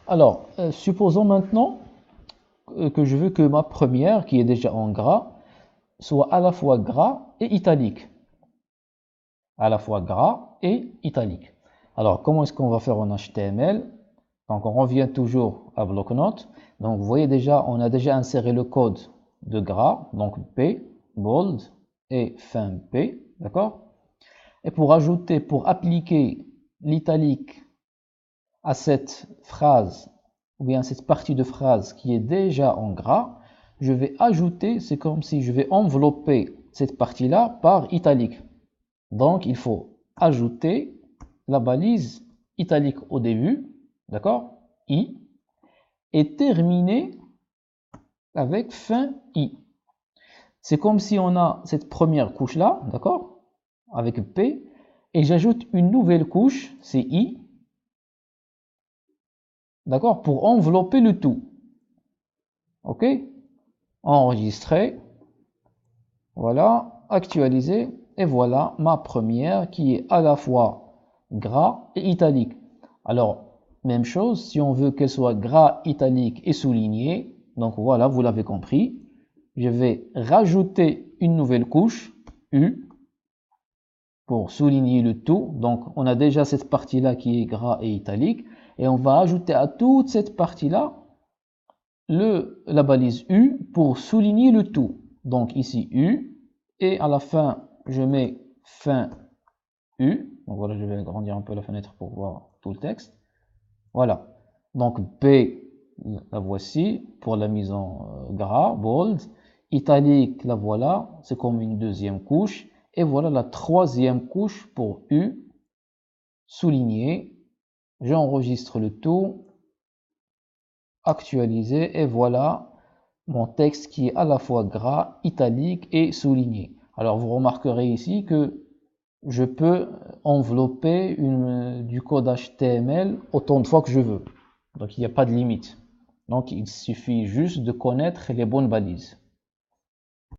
Alors, supposons maintenant que je veux que ma première, qui est déjà en gras, soit à la fois gras et italique. À la fois gras et italique. Alors, comment est-ce qu'on va faire en HTML? Donc, on revient toujours à bloc-notes. Donc, vous voyez déjà, on a déjà inséré le code de gras, donc P, bold et fin P, d'accord? Et pour ajouter, pour appliquer l'italique à cette phrase, ou bien cette partie de phrase qui est déjà en gras, je vais ajouter, c'est comme si je vais envelopper cette partie-là par italique. Donc, il faut ajouter la balise italique au début, d'accord? I, et terminer avec fin I. C'est comme si on a cette première couche-là, d'accord? Avec P, et j'ajoute une nouvelle couche, c'est I, d'accord? Pour envelopper le tout. OK? Enregistrer, voilà, actualiser, et voilà ma première qui est à la fois gras et italique. Alors, même chose, si on veut qu'elle soit gras, italique et souligné, donc voilà, vous l'avez compris, je vais rajouter une nouvelle couche, U, pour souligner le tout. Donc, on a déjà cette partie-là qui est gras et italique, et on va ajouter à toute cette partie-là la balise U pour souligner le tout. Donc ici U, et à la fin, je mets fin U. Donc voilà, je vais agrandir un peu la fenêtre pour voir tout le texte. Voilà. Donc P, la voici, pour la mise en gras, bold. Italique, la voilà, c'est comme une deuxième couche. Et voilà la troisième couche pour U, souligné. J'enregistre le tout, actualiser, et voilà mon texte qui est à la fois gras, italique et souligné. Alors vous remarquerez ici que je peux envelopper du code HTML autant de fois que je veux. Donc il n'y a pas de limite. Donc il suffit juste de connaître les bonnes balises.